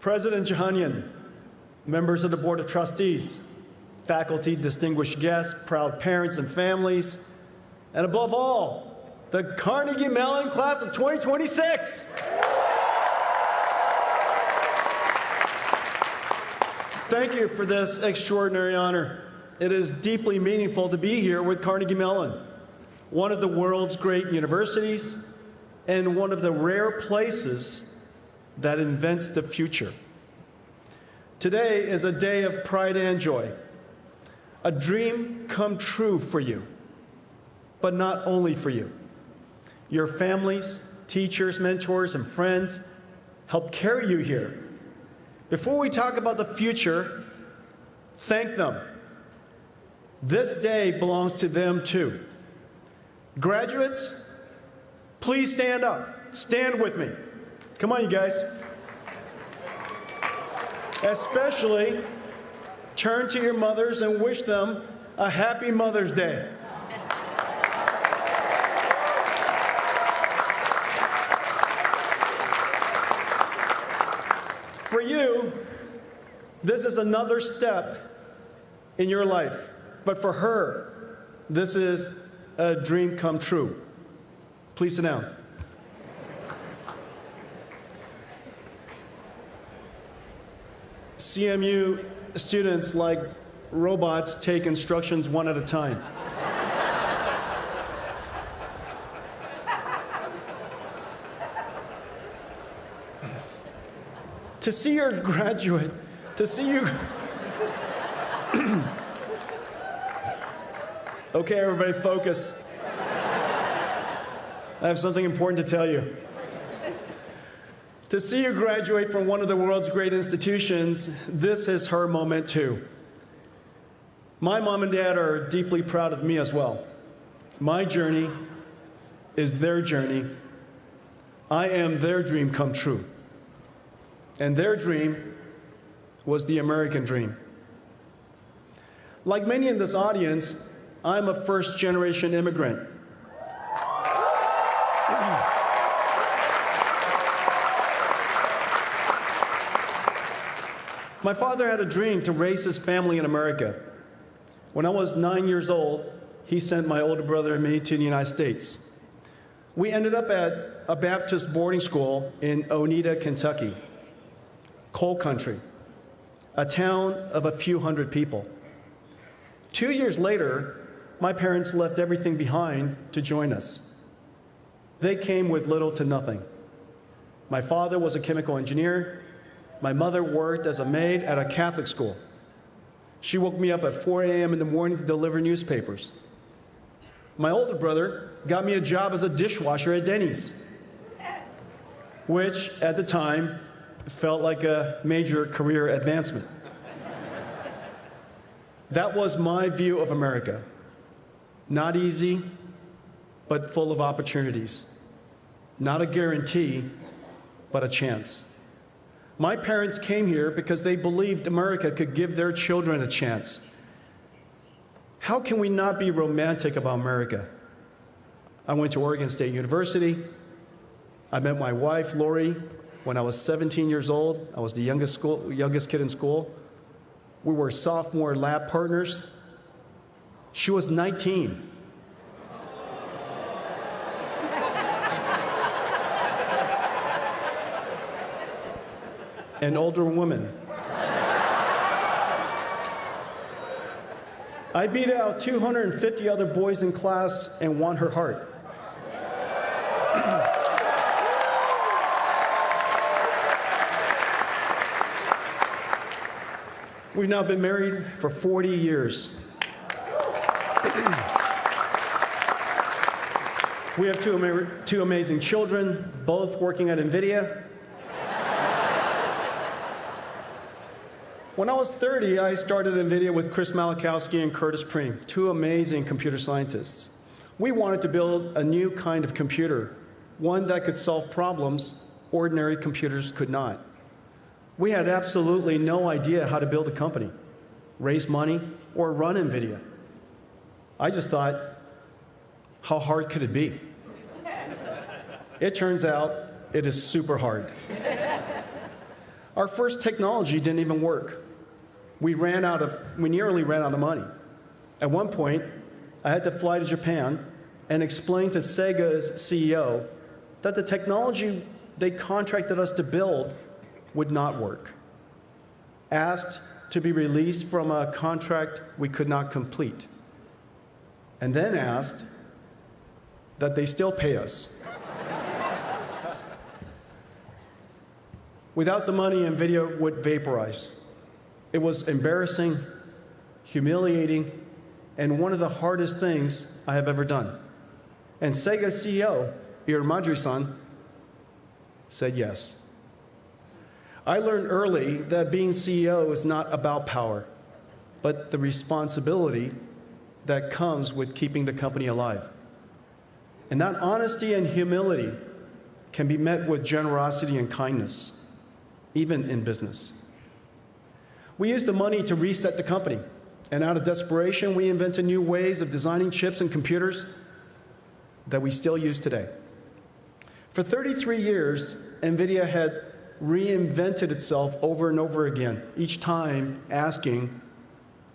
President Jahanian, members of the Board of Trustees, faculty, distinguished guests, proud parents and families, and above all, the Carnegie Mellon class of 2026. Thank you for this extraordinary honor. It is deeply meaningful to be here with Carnegie Mellon, one of the world's great universities and one of the rare places that invents the future. Today is a day of pride and joy, a dream come true for you, but not only for you. Your families, teachers, mentors, and friends helped carry you here. Before we talk about the future, thank them. This day belongs to them too. Graduates, please stand up. Stand with me. Come on, you guys. Especially, turn to your mothers and wish them a happy Mother's Day. For you, this is another step in your life. But for her, this is a dream come true. Please sit down. CMU students, like robots, take instructions one at a time. To see your graduate, to see you... Okay, everybody, focus. I have something important to tell you. To see you graduate from one of the world's great institutions, this is her moment too. My mom and dad are deeply proud of me as well. My journey is their journey. I am their dream come true. And their dream was the American dream. Like many in this audience, I'm a first-generation immigrant. My father had a dream to raise his family in America. When I was 9 years old, he sent my older brother and me to the United States. We ended up at a Baptist boarding school in Oneida, Kentucky, coal country, a town of a few hundred people. 2 years later, my parents left everything behind to join us. They came with little to nothing. My father was a chemical engineer. My mother worked as a maid at a Catholic school. She woke me up at 4 a.m. in the morning to deliver newspapers. My older brother got me a job as a dishwasher at Denny's, which at the time felt like a major career advancement. That was my view of America. Not easy, but full of opportunities. Not a guarantee, but a chance. My parents came here because they believed America could give their children a chance. How can we not be romantic about America? I went to Oregon State University. I met my wife, Lori, when I was 17 years old. I was the youngest kid in school. We were sophomore lab partners. She was 19. An older woman. I beat out 250 other boys in class and won her heart. We've now been married for 40 years. We have two amazing children, both working at NVIDIA. When I was 30, I started NVIDIA with Chris Malachowski and Curtis Preem, two amazing computer scientists. We wanted to build a new kind of computer, one that could solve problems ordinary computers could not. We had absolutely no idea how to build a company, raise money, or run NVIDIA. I just thought, how hard could it be? It turns out it is super hard. Our first technology didn't even work. We nearly ran out of money. At one point, I had to fly to Japan and explain to Sega's CEO that the technology they contracted us to build would not work. Asked to be released from a contract we could not complete. And then asked that they still pay us. Without the money, NVIDIA would vaporize. It was embarrassing, humiliating, and one of the hardest things I have ever done. And Sega's CEO, Madri-san, said yes. I learned early that being CEO is not about power, but the responsibility that comes with keeping the company alive. And that honesty and humility can be met with generosity and kindness, even in business. We used the money to reset the company, and out of desperation, we invented new ways of designing chips and computers that we still use today. For 33 years, NVIDIA had reinvented itself over and over again, each time asking,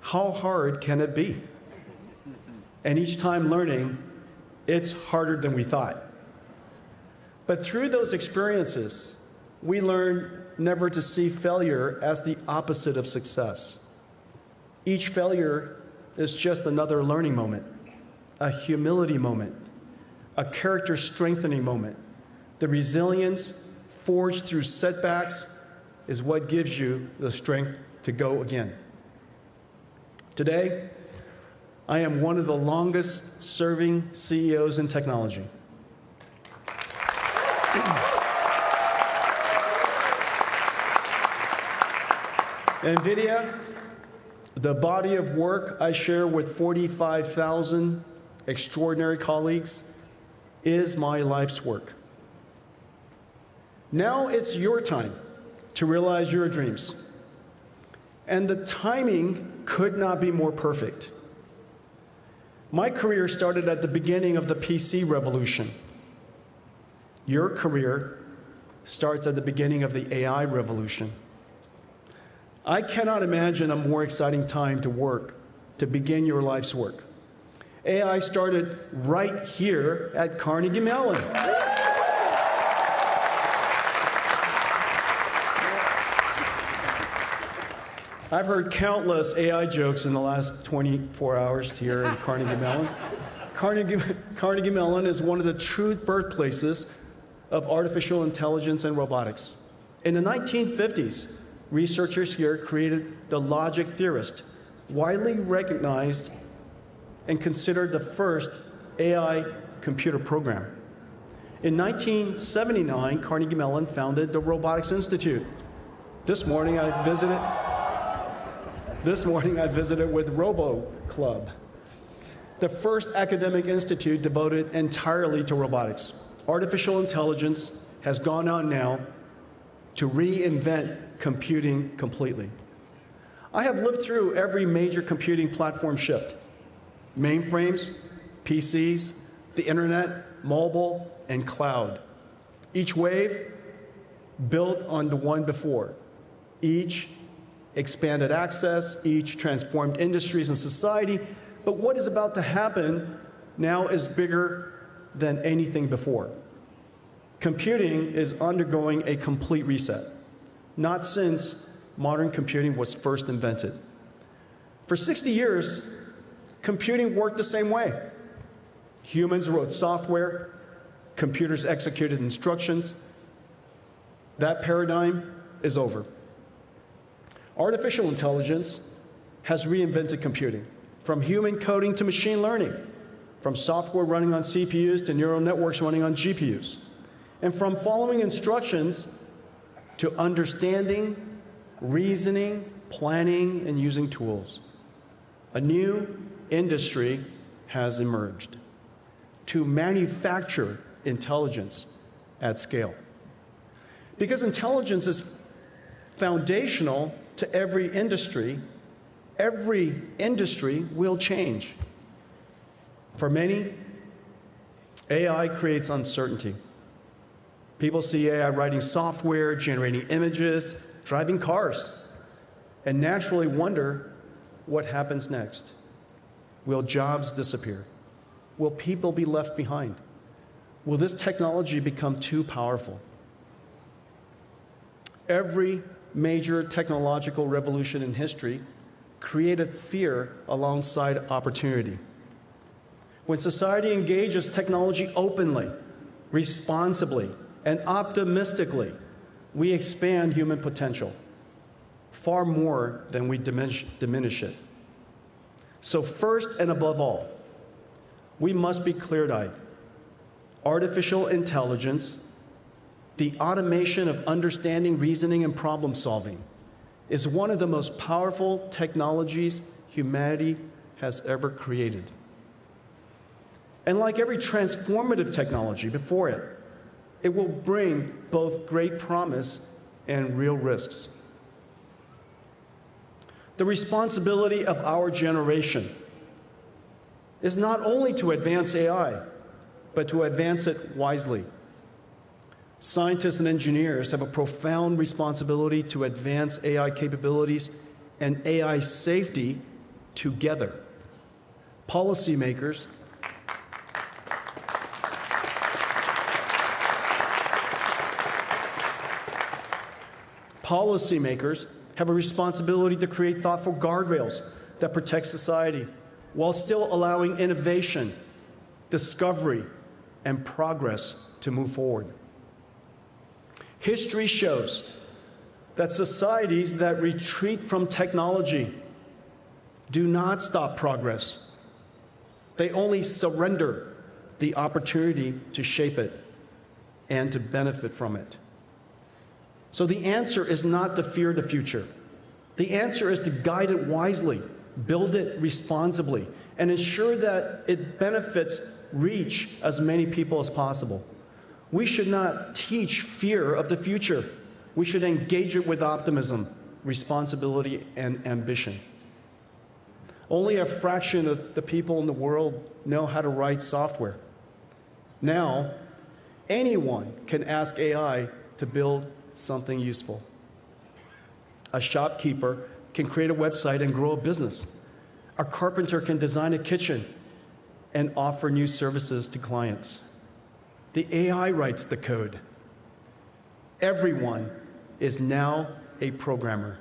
how hard can it be? And each time learning, it's harder than we thought. But through those experiences, we learned never to see failure as the opposite of success. Each failure is just another learning moment, a humility moment, a character strengthening moment. The resilience forged through setbacks is what gives you the strength to go again. Today, I am one of the longest serving CEOs in technology. NVIDIA, the body of work I share with 45,000 extraordinary colleagues, is my life's work. Now it's your time to realize your dreams. And the timing could not be more perfect. My career started at the beginning of the PC revolution. Your career starts at the beginning of the AI revolution. I cannot imagine a more exciting time to begin your life's work. AI started right here at Carnegie Mellon. I've heard countless AI jokes in the last 24 hours here at Carnegie Mellon. Carnegie Mellon is one of the true birthplaces of artificial intelligence and robotics. In the 1950s, researchers here created the logic theorist, widely recognized and considered the first AI computer program. In 1979, Carnegie Mellon founded the Robotics Institute. This morning I visited with Robo Club, the first academic institute devoted entirely to robotics. Artificial intelligence has gone on now to reinvent computing completely. I have lived through every major computing platform shift: mainframes, PCs, the internet, mobile, and cloud. Each wave built on the one before. Each expanded access, each transformed industries and society. But what is about to happen now is bigger than anything before. Computing is undergoing a complete reset, not since modern computing was first invented. For 60 years, computing worked the same way. Humans wrote software, computers executed instructions. That paradigm is over. Artificial intelligence has reinvented computing, from human coding to machine learning, from software running on CPUs to neural networks running on GPUs, and from following instructions to understanding, reasoning, planning, and using tools. A new industry has emerged to manufacture intelligence at scale. Because intelligence is foundational to every industry will change. For many, AI creates uncertainty. People see AI writing software, generating images, driving cars, and naturally wonder what happens next. Will jobs disappear? Will people be left behind? Will this technology become too powerful? Every major technological revolution in history created fear alongside opportunity. When society engages technology openly, responsibly, and optimistically, we expand human potential far more than we diminish it. So first and above all, we must be clear-eyed. Artificial intelligence, the automation of understanding, reasoning, and problem-solving, is one of the most powerful technologies humanity has ever created. And like every transformative technology before it, it will bring both great promise and real risks. The responsibility of our generation is not only to advance AI, but to advance it wisely. Scientists and engineers have a profound responsibility to advance AI capabilities and AI safety together. Policymakers have a responsibility to create thoughtful guardrails that protect society while still allowing innovation, discovery, and progress to move forward. History shows that societies that retreat from technology do not stop progress. They only surrender the opportunity to shape it and to benefit from it. So the answer is not to fear the future. The answer is to guide it wisely, build it responsibly, and ensure that it benefits reach as many people as possible. We should not teach fear of the future. We should engage it with optimism, responsibility, and ambition. Only a fraction of the people in the world know how to write software. Now, anyone can ask AI to build something useful. A shopkeeper can create a website and grow a business. A carpenter can design a kitchen and offer new services to clients. The AI writes the code. Everyone is now a programmer.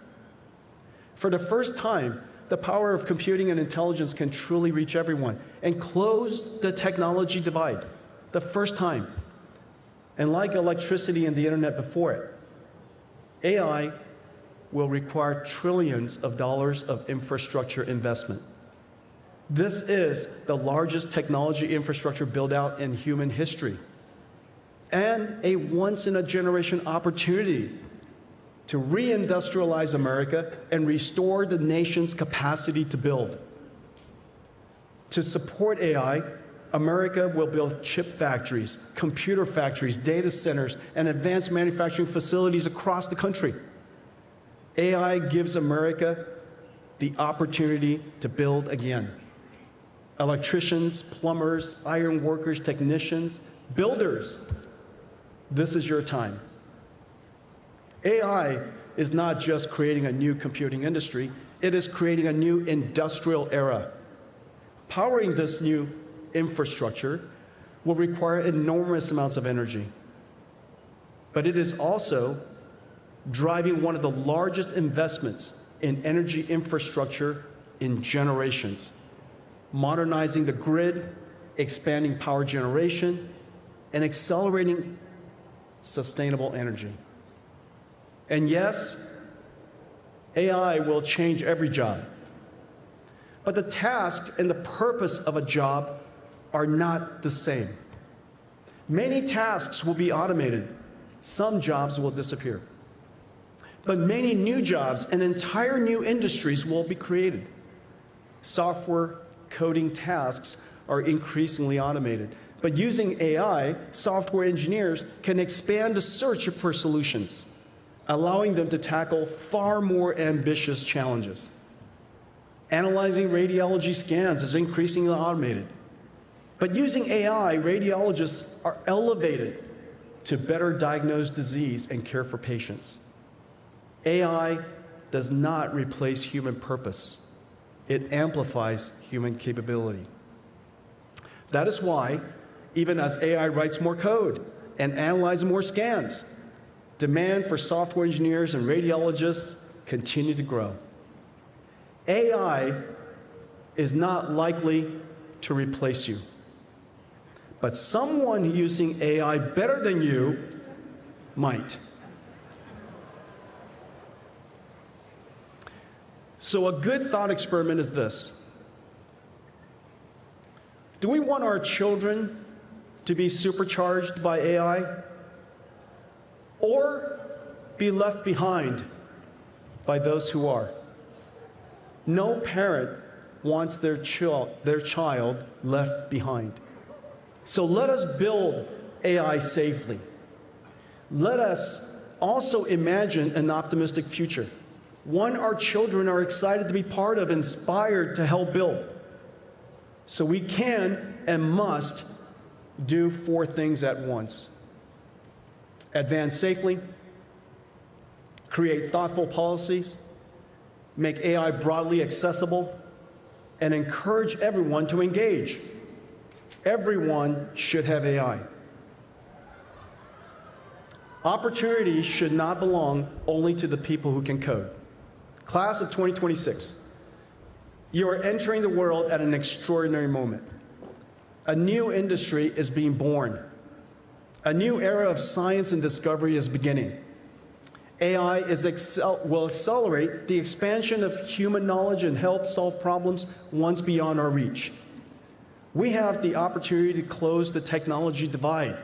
For the first time, the power of computing and intelligence can truly reach everyone and close the technology divide. The first time. And like electricity and the internet before it, AI will require trillions of dollars of infrastructure investment. This is the largest technology infrastructure build-out in human history, and a once-in-a-generation opportunity to reindustrialize America and restore the nation's capacity to build. To support AI, America will build chip factories, computer factories, data centers, and advanced manufacturing facilities across the country. AI gives America the opportunity to build again. Electricians, plumbers, iron workers, technicians, builders, this is your time. AI is not just creating a new computing industry, it is creating a new industrial era. Powering this new infrastructure will require enormous amounts of energy. But it is also driving one of the largest investments in energy infrastructure in generations, modernizing the grid, expanding power generation, and accelerating sustainable energy. And yes, AI will change every job. But the task and the purpose of a job are not the same. Many tasks will be automated. Some jobs will disappear. But many new jobs and entire new industries will be created. Software coding tasks are increasingly automated. But using AI, software engineers can expand the search for solutions, allowing them to tackle far more ambitious challenges. Analyzing radiology scans is increasingly automated. But using AI, radiologists are elevated to better diagnose disease and care for patients. AI does not replace human purpose. It amplifies human capability. That is why, even as AI writes more code and analyzes more scans, demand for software engineers and radiologists continue to grow. AI is not likely to replace you, but someone using AI better than you might. So a good thought experiment is this. Do we want our children to be supercharged by AI, or be left behind by those who are? No parent wants their child left behind. So let us build AI safely. Let us also imagine an optimistic future, one our children are excited to be part of, inspired to help build. So we can and must do 4 things at once: advance safely, create thoughtful policies, make AI broadly accessible, and encourage everyone to engage. Everyone should have AI. Opportunity should not belong only to the people who can code. Class of 2026, you are entering the world at an extraordinary moment. A new industry is being born. A new era of science and discovery is beginning. AI will accelerate the expansion of human knowledge and help solve problems once beyond our reach. We have the opportunity to close the technology divide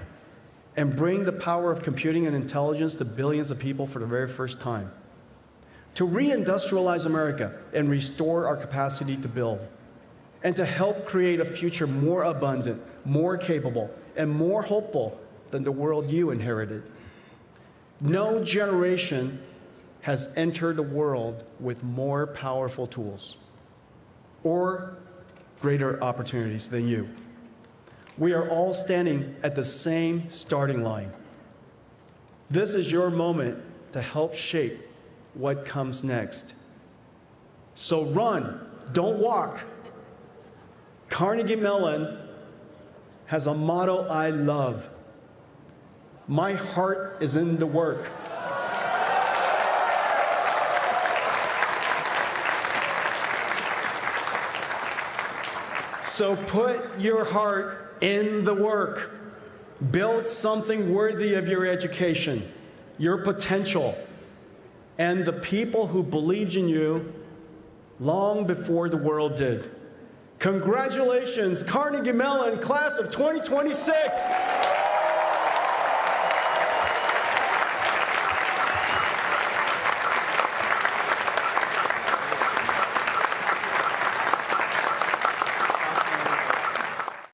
and bring the power of computing and intelligence to billions of people for the very first time. To reindustrialize America and restore our capacity to build, and to help create a future more abundant, more capable, and more hopeful than the world you inherited. No generation has entered the world with more powerful tools or greater opportunities than you. We are all standing at the same starting line. This is your moment to help shape what comes next. So run, don't walk. Carnegie Mellon has a motto I love: my heart is in the work. So put your heart in the work. Build something worthy of your education, your potential, and the people who believed in you long before the world did. Congratulations, Carnegie Mellon, class of 2026.